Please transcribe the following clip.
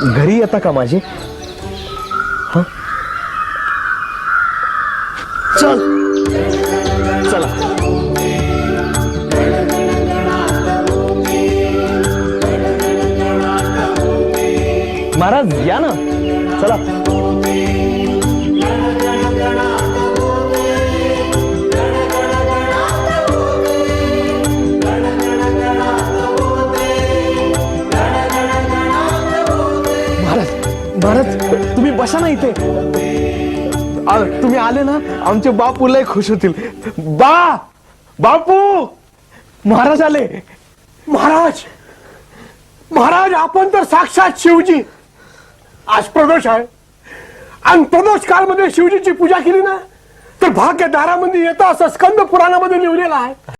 घरी येता का माझे? हा चल चला. महाराज या ना, चला. महाराज तुम्ही बसा ना इथे. तुम्ही आले ना आमचे बापू लय खुश होतील. बापू महाराज आले. महाराज महाराज आपण तर साक्षात शिवजी. आज प्रदोष आहे आणि प्रदोष काळमध्ये शिवजीची पूजा केली ना तर भाग्य दारामध्ये येतं असं स्कंद पुराणामध्ये लिहिलेलं आहे.